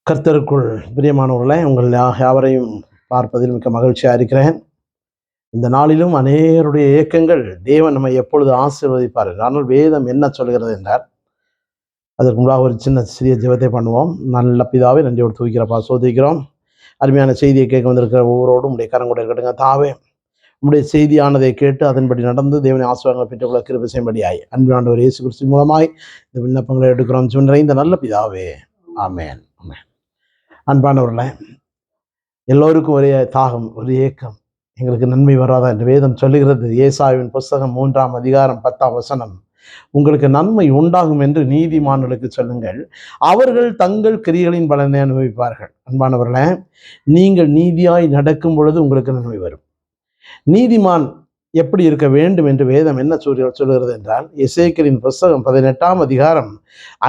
கர்த்தருக்குள் பிரியமானவர்களே, உங்கள் யாவரையும் பார்ப்பதில் மிக்க மகிழ்ச்சியாக இருக்கிறேன். இந்த நாளிலும் அநேகருடைய இயக்கங்கள் தேவன் நம்மை எப்பொழுது ஆசீர்வதிப்பார். ஆனால் வேதம் என்ன சொல்கிறது என்றால், அதற்கு முன்பாக ஒரு சிறிய ஜெபத்தை பண்ணுவோம். நல்ல பிதாவே, நன்றியோடு தூக்கிறப்பா சோதிக்கிறோம். அருமையான செய்தியை கேட்க வந்திருக்கிற ஒவ்வொருவரோடும் உடைய கரம் கூட இருக்கட்டுங்க. தாவே, உடைய செய்தியானதை கேட்டு அதன்படி நடந்து தேவனை ஆசீர்வாதங்களை பெற்றுக்கொள்ள கிருபை செய்யும்படியாய் அன்பானவர் இயேசு கிறிஸ்து மூலமாய் இந்த விண்ணப்பங்களை எடுக்கிறோம் சொன்ன இந்த நல்ல பிதாவே, ஆமென். அன்பானவர்களே, எல்லோருக்கும் ஒரே தாகம், ஒரு ஏக்கம், எங்களுக்கு நன்மை வராதா என்று வேதம் சொல்லுகிறது. ஏசாயாவின் புஸ்தகம் 3ஆம் அதிகாரம் 10ஆம் வசனம், உங்களுக்கு நன்மை உண்டாகும் என்று நீதிமான்களுக்கு சொல்லுங்கள், அவர்கள் தங்கள் கிரியைகளின் பலனை அனுபவிப்பார்கள். அன்பானவர்களே, நீங்கள் நீதியாய் நடக்கும் பொழுது உங்களுக்கு நன்மை வரும். நீதிமான் எப்படி இருக்க வேண்டும் என்று வேதம் என்ன சொல்கிறது என்றால், எசேக்கியலின் புஸ்தகம் 18ஆம் அதிகாரம்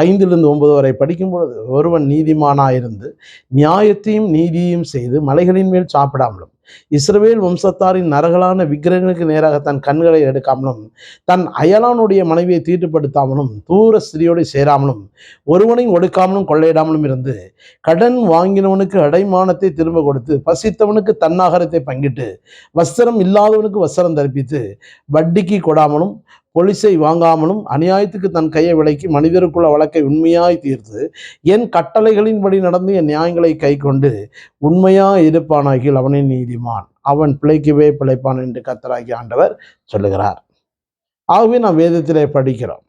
5-9 வரை படிக்கும் பொழுது, ஒருவன் நீதிமானாயிருந்து நியாயத்தையும் நீதியையும் செய்து மலைகளின் மேல் சாப்பிடாமலும் இஸ்ரவேல் வம்சத்தாரின் நரகலான விக்கிரகங்களுக்கு நேராக தன் கண்களை எடுக்காமலும் தன் அயலானுடைய மனைவியை தீட்டுப்படுத்தாமலும் தூர ஸ்திரியோடு சேராமலும் ஒருவனையும் ஒடுக்காமலும் கொள்ளையிடாமலும் இருந்து கடன் வாங்கினவனுக்கு அடைமானத்தை திரும்ப கொடுத்து பசித்தவனுக்கு தன்னாகாரத்தை பங்கிட்டு வஸ்திரம் இல்லாதவனுக்கு வஸ்திரம் தரிப்பித்து வட்டிக்கு கொடாமலும் பொலிசை வாங்காமலும் அநியாயத்துக்கு தன் கையை விலக்கி மனிதருக்குள்ள வழக்கை உண்மையாய் தீர்த்து என் கட்டளைகளின்படி நடந்து என் நியாயங்களை கை கொண்டு உண்மையாய் இருப்பானாகில் அவனே நீதிமான், அவன் பிழைக்கவே பிழைப்பான் என்று கர்த்தராகிய ஆண்டவர் சொல்லுகிறார். ஆகவே நாம் வேதத்திலே படிக்கிறோம்.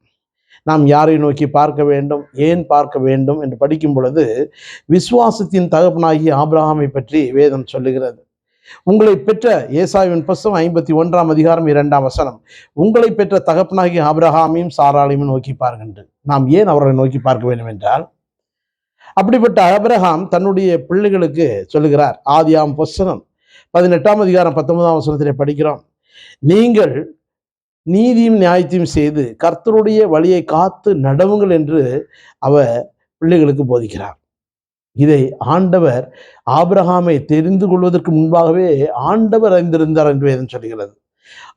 நாம் யாரை நோக்கி பார்க்க வேண்டும், ஏன் பார்க்க வேண்டும் என்று படிக்கும் பொழுது விசுவாசத்தின் தகப்பனாகிய ஆபிரகாமை பற்றி வேதம் சொல்லுகிறது. உங்களை பெற்ற ஏசாயாவின் புஸ்தகம் 51ஆம் அதிகாரம் 2ஆம் வசனம், உங்களை பெற்ற தகப்பனாகிய ஆபிரகாமையும் சாராளையும் நோக்கி பாருங்கள். நாம் ஏன் அவர்களை நோக்கி பார்க்க வேண்டும் என்றால், அப்படிப்பட்ட ஆபிரகாம் தன்னுடைய பிள்ளைகளுக்கு சொல்லுகிறார். ஆதியாம் புஸ்தகம் 18ஆம் அதிகாரம் 19ஆம் வசனத்திலே படிக்கிறோம், நீங்கள் நீதியும் நியாயத்தையும் செய்து கர்த்தருடைய வழியை காத்து நடவுங்கள் என்று அவர் பிள்ளைகளுக்கு போதிக்கிறார். இதை ஆண்டவர் ஆபிரகாமை தெரிந்து கொள்வதற்கு முன்பாகவே ஆண்டவர் அறிந்திருந்தார் என்று வேதம் சொல்கிறது.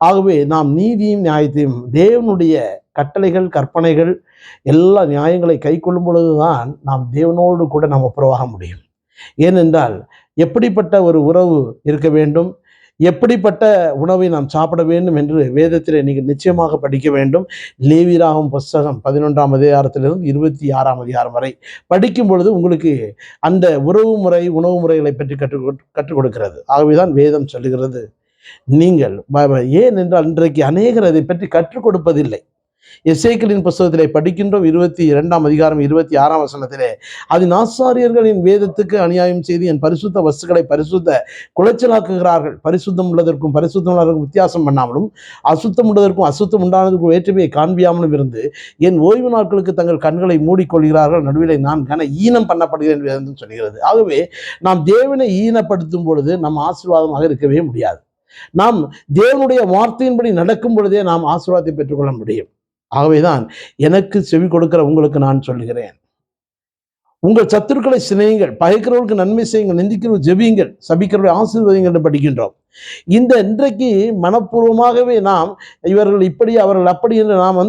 ஆகவே நாம் நீதியும் நியாயத்தையும், தேவனுடைய கட்டளைகள் கற்பனைகள் எல்லா நியாயங்களை கை கொள்ளும் பொழுதுதான் நாம் தேவனோடு கூட நாம் ஒப்புரவாக முடியும். ஏனென்றால் எப்படிப்பட்ட ஒரு உறவு இருக்க வேண்டும், எப்படிப்பட்ட உணவை நாம் சாப்பிட வேண்டும் என்று வேதத்தில் நீங்கள் நிச்சயமாக படிக்க வேண்டும். லேவியராகமம் புஸ்தகம் 11ஆம் அதிகாரத்திலிருந்து 26ஆம் அதிகாரம் வரை படிக்கும் பொழுது உங்களுக்கு அந்த உறவு முறை உணவு முறைகளை பற்றி கற்றுக் கொடுக்கிறது. ஆகவேதான் வேதம் சொல்லுகிறது. நீங்கள் ஏன் என்றால் இன்றைக்கு அநேகர் அதை பற்றி கற்றுக் கொடுப்பதில்லை. எசேக்கியலின் புஸ்தகத்திலே படிக்கின்றோம் 22ஆம் அதிகாரம் 26ஆம் வசனத்திலே, அதன் ஆசாரியர்களின் வேதத்துக்கு அநியாயம் செய்து என் பரிசுத்த வஸ்துக்களை பரிசுத்த குலைச்சலாக்குகிறார்கள், பரிசுத்தம் உள்ளதற்கும் பரிசுத்தம் உள்ளதற்கும் வித்தியாசம் பண்ணாமலும் அசுத்தம் உள்ளதற்கும் அசுத்தம் உண்டானதற்கும் வேற்றுமையை காண்பியாமலும் இருந்து என் ஓய்வு நாட்களுக்கு தங்கள் கண்களை மூடிக்கொள்கிறார்கள், நடுவிலே நான் ஈனம் பண்ணப்படுகிறேன் என்று சொல்கிறது. ஆகவே நாம் தேவனை ஈனப்படுத்தும் பொழுது நம் ஆசீர்வாதமாக இருக்கவே முடியாது. நாம் தேவனுடைய வார்த்தையின்படி நடக்கும் பொழுதே நாம் ஆசீர்வாதத்தை பெற்றுக்கொள்ள முடியும். ஆகவேதான் எனக்கு செவி கொடுக்கிற உங்களுக்கு நான் சொல்லுகிறேன், உங்கள் சத்துருக்களை சிநேகியுங்கள், பகைக்கிறவர்களுக்கு நன்மை செய்யுங்கள், நிந்திக்கிறவர்கள் ஜெபியுங்கள், சபிக்கிறவர்களை ஆசீர்வதியுங்கள் என்று படிக்கின்றோம். இந்த இன்றைக்கு மனப்பூர்வமாகவே நாம் இவர்கள் இப்படி அவர்கள் அப்படி என்று நாம்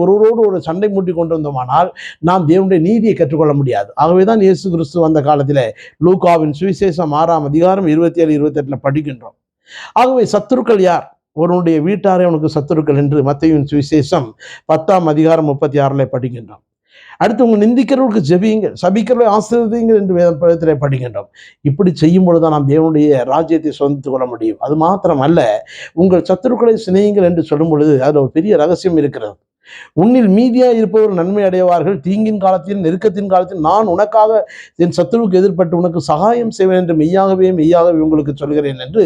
ஒருவரோடு ஒரு சண்டை மூட்டி கொண்டு வந்தோமானால் நாம் தேவனுடைய நீதியை கற்றுக்கொள்ள முடியாது. ஆகவேதான் இயேசு கிறிஸ்து வந்த காலத்தில் லூக்காவின் சுவிசேஷம் 6ஆம் அதிகாரம் 27-28 படிக்கின்றோம். ஆகவே சத்துருக்கள் யார்? ஒருவனுடைய வீட்டாரே உனக்கு சத்துருக்கள் என்று மத்தேயுவின் சுவிசேஷம் 10ஆம் அதிகாரம் 36 படிக்கின்றோம். அடுத்து உங்கள் நிந்திக்கிறவர்களுக்கு ஜெபியுங்கள், சபிக்கிறவர்களை ஆசீர்வதியுங்கள் என்று வேதத்திலே படிக்கின்றோம். இப்படி செய்யும் பொழுதுதான் நாம் தேவனுடைய ராஜ்யத்தை சொந்தத்துக் கொள்ள முடியும். அது மாத்திரம் அல்ல, உங்கள் சத்துருக்களை சிநேகியுங்கள் என்று சொல்லும் பொழுது அதில் ஒரு பெரிய ரகசியம் இருக்கிறது. உன்னில் மீதியாக இருப்பவர் நன்மை அடைவார்கள், தீங்கின் காலத்தில் நெருக்கத்தின் காலத்தில் நான் உனக்காக என் சத்துருவுக்கு எதிர்பட்டு உனக்கு சகாயம் செய்வேன் என்று மெய்யாகவே உங்களுக்கு சொல்கிறேன் என்று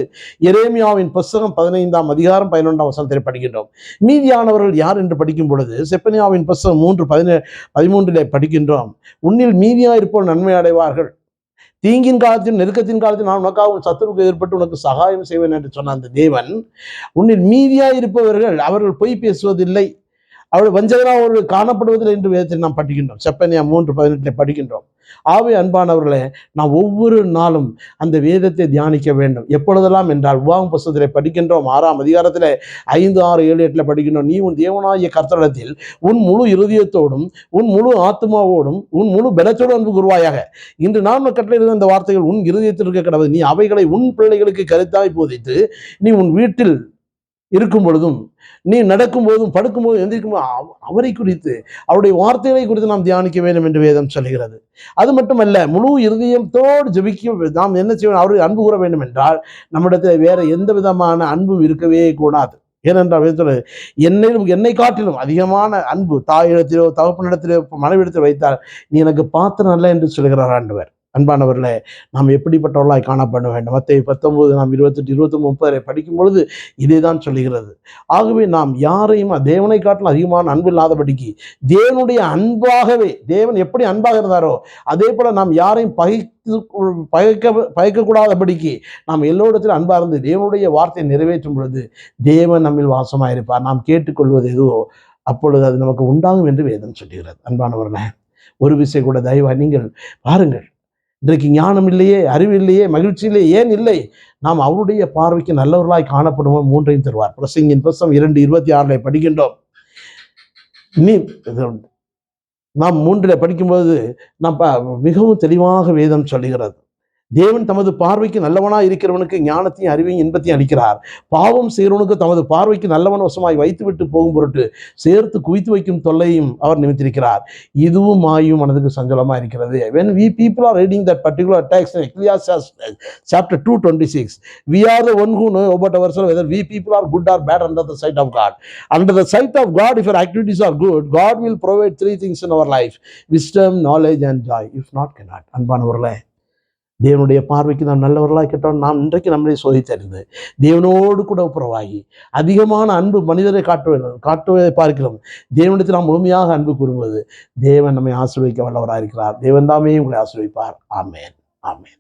எரேமியாவின் புஸ்தகம் 15ஆம் அதிகாரம் 11ஆம் வசனத்தில் படிக்கின்றோம். மீதியானவர்கள் யார் என்று படிக்கும் பொழுது செப்பனியாவின் புஸ்தகம் 3:13 படிக்கின்றோம், உன்னில் மீதியாக இருப்பவர் நன்மை அடைவார்கள், தீங்கின் காலத்தில் நெருக்கத்தின் காலத்தில் நான் உனக்காக உன் சத்துருவுக்கு எதிர்பட்டு உனக்கு சகாயம் செய்வேன் என்று சொன்ன அந்த தேவன், உன்னில் மீதியாக இருப்பவர்கள் அவர்கள் பொய் பேசுவதில்லை, அவருடைய வஞ்சகராக அவர்கள் காணப்படுவதில் என்று வேதத்தில் நாம் படிக்கின்றோம். செப்பனியா 3:18 படிக்கின்றோம். ஆகவே அன்பானவர்களே, நாம் ஒவ்வொரு நாளும் அந்த வேதத்தை தியானிக்க வேண்டும். எப்பொழுதெல்லாம் என்றால் உபாகம புஸ்தகத்தில் படிக்கின்றோம், 6ஆம் அதிகாரத்தில் 5, 6, 7, 8 படிக்கின்றோம். நீ உன் தேவனாகிய கர்த்தரிடத்தில் உன் முழு இருதயத்தோடும் உன் முழு ஆத்மாவோடும் உன் முழு பலத்தோடும் அன்பு கூறுவாயாக. இன்று நாம் கட்டளையிடுகிற இந்த வார்த்தைகள் உன் இருதயத்தில் இருக்க கடவுள். நீ அவைகளை உன் பிள்ளைகளுக்கு கருத்தாய் போதித்து, நீ உன் வீட்டில் இருக்கும் பொழுதும், நீ நடக்கும் போதும், படுக்கும் போதும், எந்திரிக்கும் போதும் அவரை குறித்து, அவருடைய வார்த்தைகளை குறித்து நாம் தியானிக்க வேண்டும் என்று வேதம் சொல்கிறது. அது மட்டுமல்ல, முழு இருதயத்தோடு ஜெபிக்க நாம் என்ன செய்ய வேண்டும்? அவரை அன்பு கூற வேண்டும் என்றால் நம்மிடத்தில் வேற எந்த விதமான அன்பும் இருக்கவே கூடாது. ஏனென்றால் என்னை காட்டிலும் அதிகமான அன்பு தாயிடத்திலோ தகப்பனிடத்திலோ மனைவிடத்தில் வைத்தால் நீ எனக்கு பாத்திரம் அல்ல என்று சொல்கிறார் ஆண்டவர். அன்பானவர்களே, நாம் எப்படிப்பட்டவர்களாய் காணப்பட வேண்டும்? மத்தேயு 19 நாம் 28, 29, 30 படிக்கும் பொழுது இதே தான் சொல்லுகிறது. ஆகவே நாம் யாரையும் தேவனை காட்டிலும் அதிகமான அன்பு இல்லாதபடிக்கு, தேவனுடைய அன்பாகவே, தேவன் எப்படி அன்பாக இருந்தாரோ அதே போல நாம் யாரையும் பகைக்கக்கூடாதபடிக்கு நாம் எல்லோரிடத்திலும் அன்பாக இருந்து தேவனுடைய வார்த்தையை நிறைவேற்றும் பொழுது தேவன் நம்மில் வாசமாயிருப்பார். நாம் கேட்டுக்கொள்வது எதுவோ அப்பொழுது அது நமக்கு உண்டாகும் என்று வேதம் சொல்லுகிறது. அன்பானவர்களே, ஒரு விஷயம் கூட தயவாக நீங்கள் பாருங்கள். இன்றைக்கு ஞானம் இல்லையே, அறிவு இல்லையே, மகிழ்ச்சி இல்லையே, ஏன் இல்லை? நாம் அவருடைய பார்வைக்கு நல்லவர்களாய் காணப்படுவோம். 3ஐயும் தருவார். பிரசங்கின் புஸ்தகம் 2:26 படிக்கின்றோம். நாம் 3 படிக்கும்போது நாம் மிகவும் தெளிவாக வேதம் சொல்லுகிறது. தேவன் தமது பார்வைக்கு நல்லவனாய் இருக்கிறவனுக்கு ஞானத்தையும் அறிவையும் இன்பத்தையும் அளிக்கிறார். பாவம் செய்கிறவனுக்கு தமது பார்வைக்கு நல்லவன் வசமாய் வைத்து விட்டு போகும் பொருட்டு சேர்த்து குவித்து வைக்கும் தொல்லையும் அவர் நிமித்திருக்கிறார். இதுவும் மாயும் மனதுக்கு சஞ்சலமா இருக்கிறது. When we people are reading that particular text in Ecclesiastes chapter 2:26, we are the one who know about ourselves whether we people are good or bad under the sight of God. Under the sight of God, if your activities are good, God will provide 3 things in our life: wisdom, knowledge and joy. If not, cannot. அன்பானவர்களே, தேவனுடைய பார்வைக்கு நாம் நல்லவர்களாக கேட்டோம். நாம் இன்றைக்கு நம்மளை சோதித்தறிந்து தேவனோடு கூட உறவாகி அதிகமான அன்பு மனிதரை காட்டுவதை பார்க்கிறோம். தேவனிடத்தில் நாம் முழுமையாக அன்பு கூறும்போது தேவன் நம்மை ஆசீர்வதிக்க வல்லவராக இருக்கிறார். தேவன் தாமே உங்களை ஆசீர்வதிப்பார். ஆமென், ஆமென்.